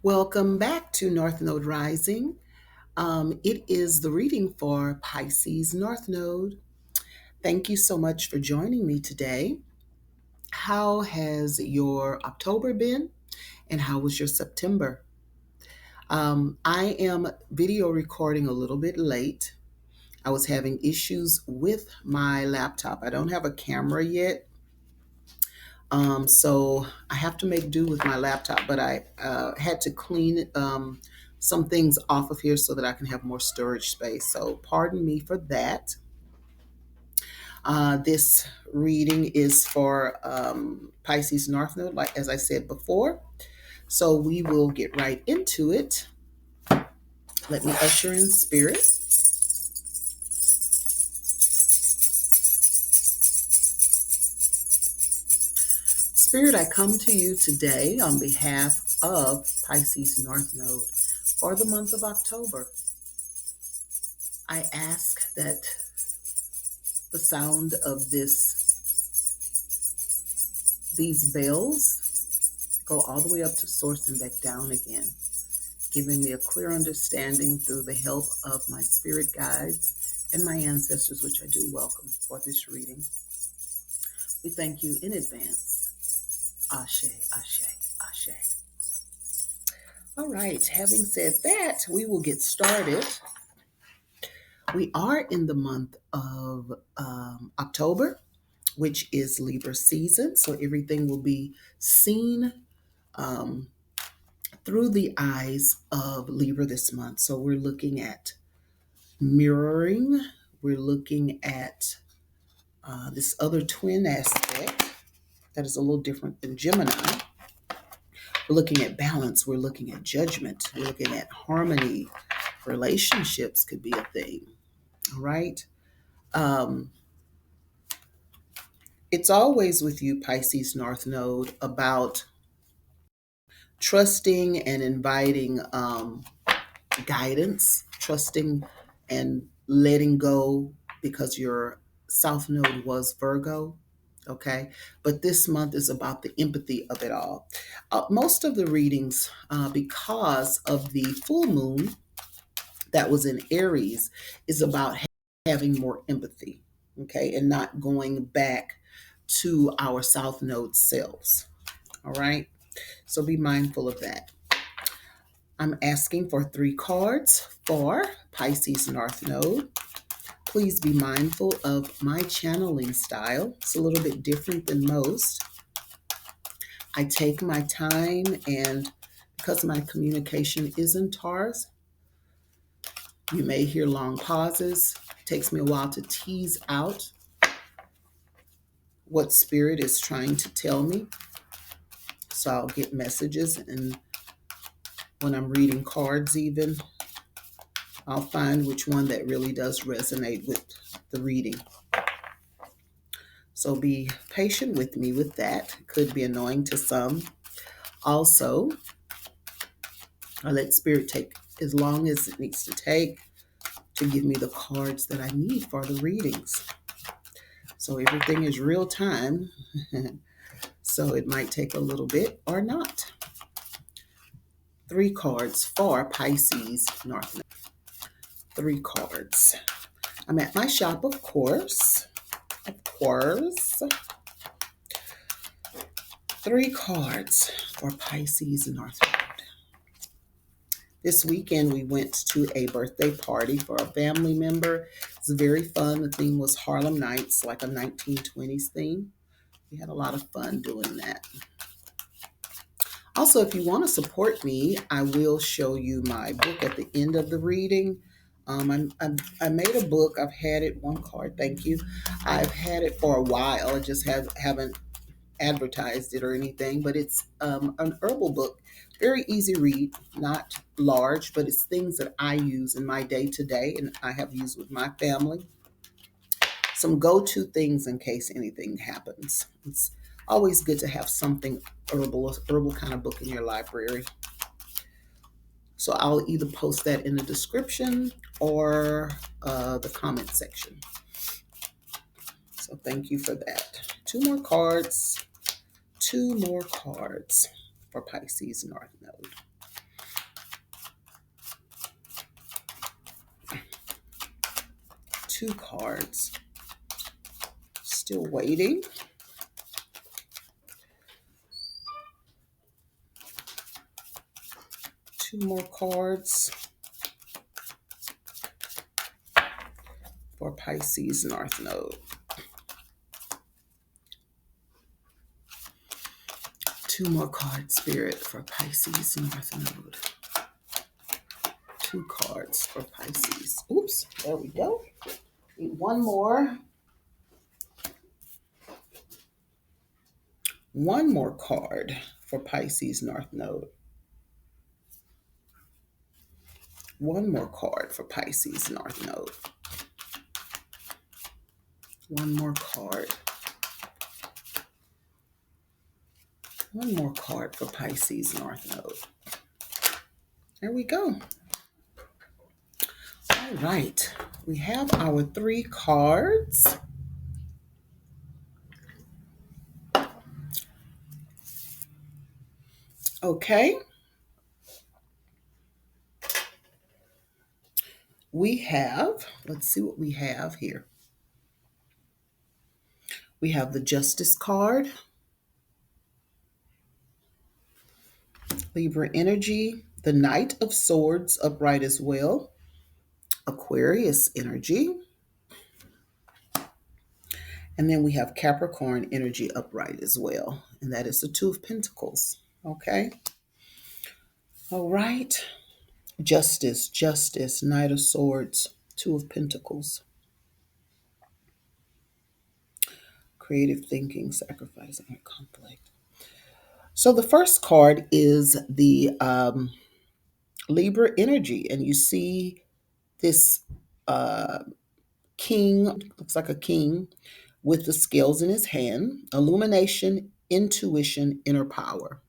Welcome back to North Node Rising. It is the reading for Pisces North Node. Thank you so much for joining me today. How has your October been and how was your September? I am video recording a little bit late. I was having issues with my laptop. I don't have a camera yet, so I have to make do with my laptop, but I had to clean some things off of here so that I can have more storage space. So pardon me for that. This reading is for Pisces North Node, like as I said before. So we will get right into it. Let me usher in spirit. Spirit, I come to you today on behalf of Pisces North Node for the month of October. I ask that the sound of these bells go all the way up to source and back down again, giving me a clear understanding through the help of my spirit guides and my ancestors, which I do welcome for this reading. We thank you in advance. Ashe, Ashe, Ashe. All right, having said that, we will get started. We are in the month of October, which is Libra season. So everything will be seen um, through the eyes of Libra this month. So we're looking at mirroring, we're looking at this other twin aspect that is a little different than Gemini. We're looking at balance, we're looking at judgment, we're looking at harmony. Relationships could be a thing. All right. Um, it's always with you, Pisces North Node, about trusting and inviting guidance, trusting and letting go because your South Node was Virgo. Okay. But this month is about the empathy of it all. Most of the readings, because of the full moon that was in Aries, is about having more empathy. Okay. And not going back to our South Node selves. All right. So be mindful of that. I'm asking for 3 cards for Pisces North Node. Please be mindful of my channeling style. It's a little bit different than most. I take my time, and because my communication is in Taurus, you may hear long pauses. It takes me a while to tease out what spirit is trying to tell me. So I'll get messages, and when I'm reading cards even, I'll find which one that really does resonate with the reading. So be patient with me with that. It could be annoying to some. Also, I let Spirit take as long as it needs to take to give me the cards that I need for the readings. So everything is real time. So it might take a little bit or not. 3 cards for Pisces North Node. 3 cards. I'm at my shop, of course. Of course. 3 cards for Pisces North Node. This weekend, we went to a birthday party for a family member. It was very fun. The theme was Harlem Nights, like a 1920s theme. We had a lot of fun doing that. Also, if you want to support me, I will show you my book at the end of the reading. I made a book. I've had it, 1 card, thank you. I've had it for a while. I just haven't advertised it or anything, but it's an herbal book. Very easy read, not large, but it's things that I use in my day to day and I have used with my family. Some go-to things in case anything happens. It's always good to have something herbal kind of book in your library. So I'll either post that in the description or the comment section. So thank you for that. 2 more cards. 2 more cards for Pisces North Node. 2 cards. Still waiting. 2 more cards for Pisces North Node. 2 more cards, Spirit, for Pisces North Node. 2 cards for Pisces. Oops, there we go. Need one more. One more card for Pisces North Node. One more card for Pisces North Node. One more card. One more card for Pisces North Node. There we go. All right. We have our 3 cards. Okay. We have, let's see what we have here. We have the Justice card, Libra energy, the Knight of Swords upright as well, Aquarius energy, and then we have Capricorn energy upright as well, and that is the Two of Pentacles. Okay. All right. Justice, Justice, Knight of Swords, Two of Pentacles. Creative thinking, sacrifice, and conflict. So the first card is the Libra energy, and you see this king, looks like a king, with the scales in his hand, illumination, intuition, inner power.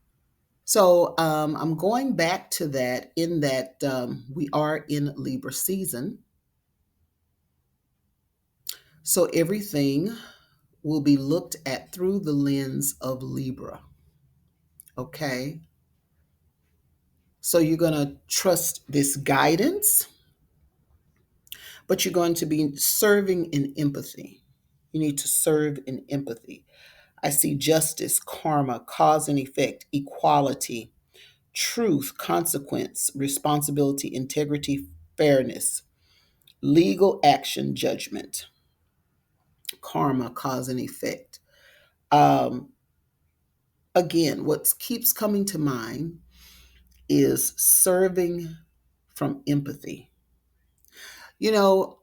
So I'm going back to that in that we are in Libra season. So everything will be looked at through the lens of Libra. Okay. So you're going to trust this guidance, but you're going to be serving in empathy. You need to serve in empathy. I see justice, karma, cause and effect, equality, truth, consequence, responsibility, integrity, fairness, legal action, judgment, karma, cause and effect. Again, what keeps coming to mind is serving from empathy. You know,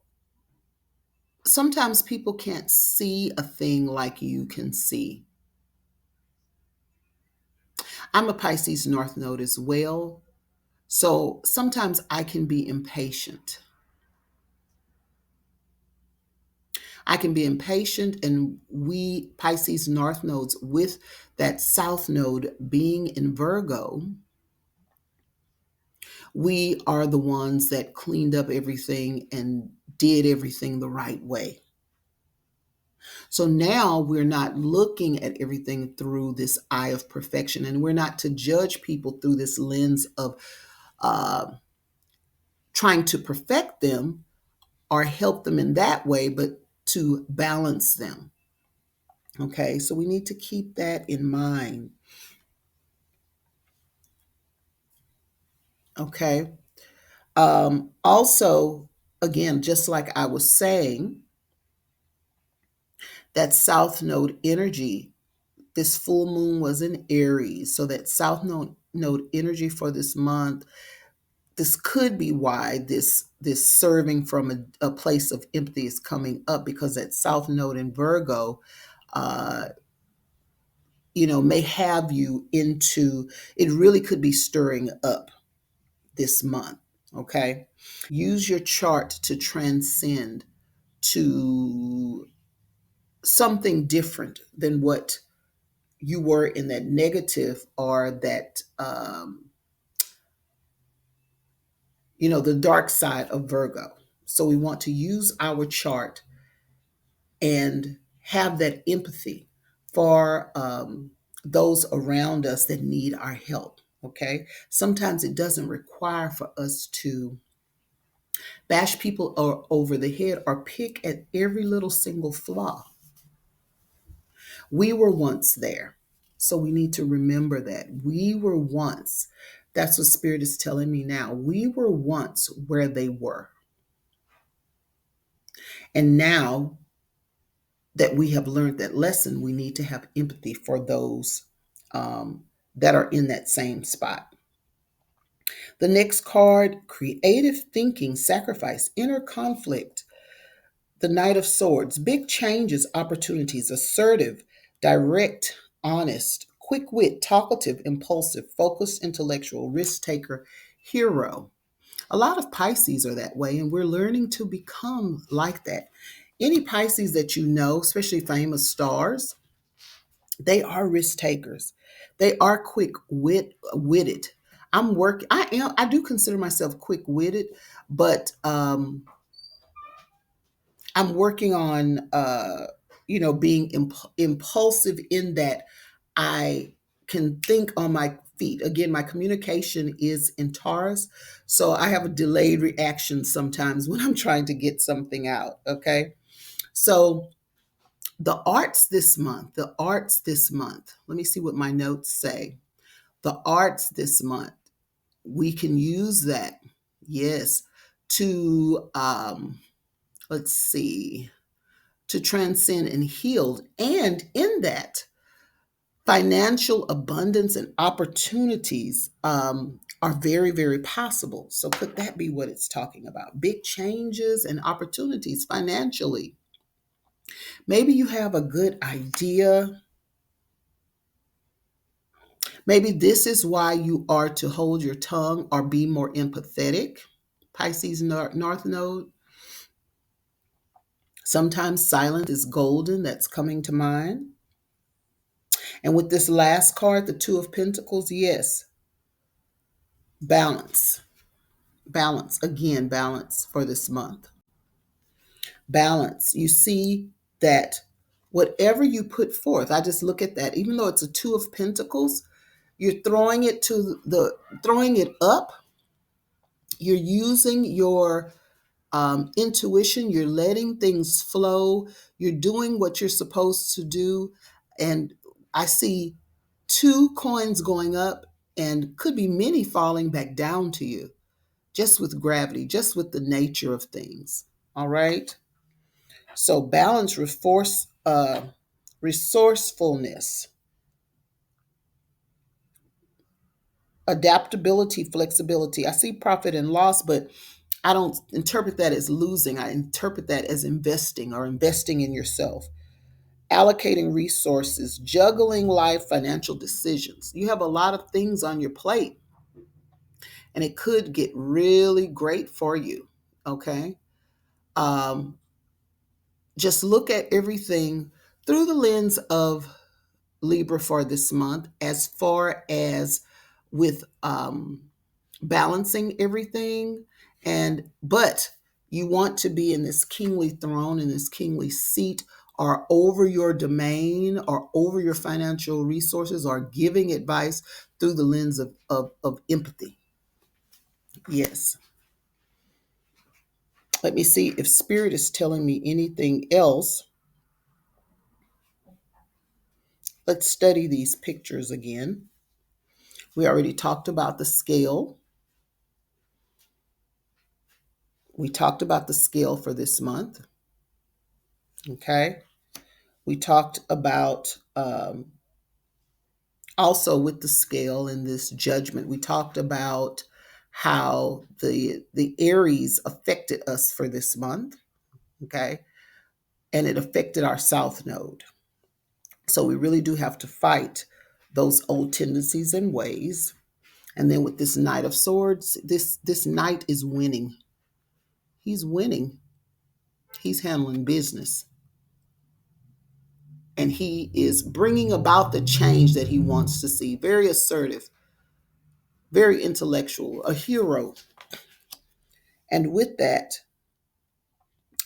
sometimes people can't see a thing like you can see. I'm a Pisces North Node as well. So sometimes I can be impatient. I can be impatient, and we Pisces North Nodes, with that South Node being in Virgo, we are the ones that cleaned up everything and did everything the right way. So now we're not looking at everything through this eye of perfection, and we're not to judge people through this lens of trying to perfect them or help them in that way, but to balance them. Okay, so we need to keep that in mind. Okay. Also, again, just like I was saying, that South Node energy, this full moon was in Aries. So that South Node energy for this month, this could be why this serving from a place of empathy is coming up, because that South Node in Virgo, uh, may have you into, it really could be stirring up this month. Okay. Use your chart to transcend to something different than what you were in that negative, or that the dark side of Virgo. So we want to use our chart and have that empathy for those around us that need our help. Okay. Sometimes it doesn't require for us to Bash people over the head or pick at every little single flaw. We were once there. So we need to remember that. We were once. That's what Spirit is telling me now. We were once where they were. And now that we have learned that lesson, we need to have empathy for those that are in that same spot. The next card, creative thinking, sacrifice, inner conflict. The Knight of Swords, big changes, opportunities, assertive, direct, honest, quick wit, talkative, impulsive, focused, intellectual, risk taker, hero. A lot of Pisces are that way, and we're learning to become like that. Any Pisces that you know, especially famous stars, they are risk takers. They are witted. I do consider myself quick witted, but I'm working on being impulsive in that I can think on my feet. Again, my communication is in Taurus, so I have a delayed reaction sometimes when I'm trying to get something out. Okay, so the arts this month. Let me see what my notes say. The arts this month, we can use that, yes, to let's see, to transcend and heal. And in that, financial abundance and opportunities are very, very possible. So could that be what it's talking about? Big changes and opportunities financially. Maybe you have a good idea. Maybe this is why you are to hold your tongue or be more empathetic. Pisces North Node. Sometimes silence is golden. That's coming to mind. And with this last card, the Two of Pentacles, yes, balance. Balance. Again, balance for this month. Balance. You see that whatever you put forth, I just look at that, even though it's a Two of Pentacles, you're throwing it up. You're using your intuition. You're letting things flow. You're doing what you're supposed to do. And I see two coins going up and could be many falling back down to you, just with gravity, just with the nature of things. All right. So balance, resourcefulness, adaptability, flexibility. I see profit and loss, but I don't interpret that as losing. I interpret that as investing or investing in yourself. Allocating resources, juggling life, financial decisions. You have a lot of things on your plate, and it could get really great for you. Okay. Um, just look at everything through the lens of Libra for this month, as far as with balancing everything. But you want to be in this kingly throne, in this kingly seat, or over your domain, or over your financial resources, or giving advice through the lens of empathy. Yes. Let me see if Spirit is telling me anything else. Let's study these pictures again. We already talked about the scale. We talked about the scale for this month. Okay. We talked about also with the scale and this judgment. We talked about how the Aries affected us for this month. Okay. And it affected our South Node. So we really do have to fight those old tendencies and ways. And then with this Knight of Swords, this knight is winning. He's winning. He's handling business. And he is bringing about the change that he wants to see. Very assertive, very intellectual, a hero. And with that,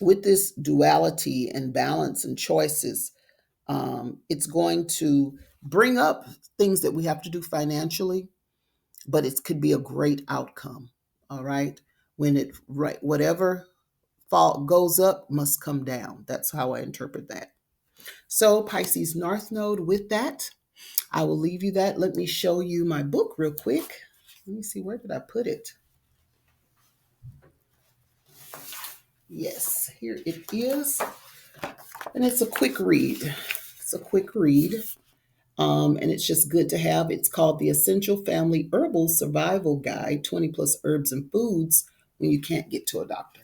with this duality and balance and choices, it's going to bring up things that we have to do financially, but it could be a great outcome. All right. When it right, whatever fall goes up must come down. That's how I interpret that. So Pisces North Node, with that, I will leave you that. Let me show you my book real quick. Let me see, where did I put it? Yes, here it is. And it's a quick read. It's a quick read. And it's just good to have. It's called The Essential Family Herbal Survival Guide, 20 plus herbs and foods when you can't get to a doctor.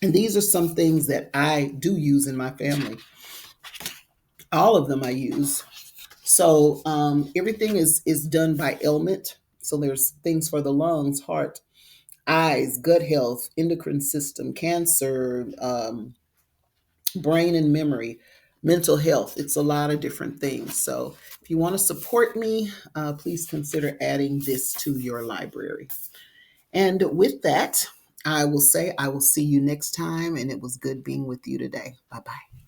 And these are some things that I do use in my family. All of them I use. So everything is done by ailment. So there's things for the lungs, heart, eyes, gut health, endocrine system, cancer, brain and memory, mental health. It's a lot of different things. So if you want to support me, please consider adding this to your library. And with that, I will say I will see you next time. And it was good being with you today. Bye bye.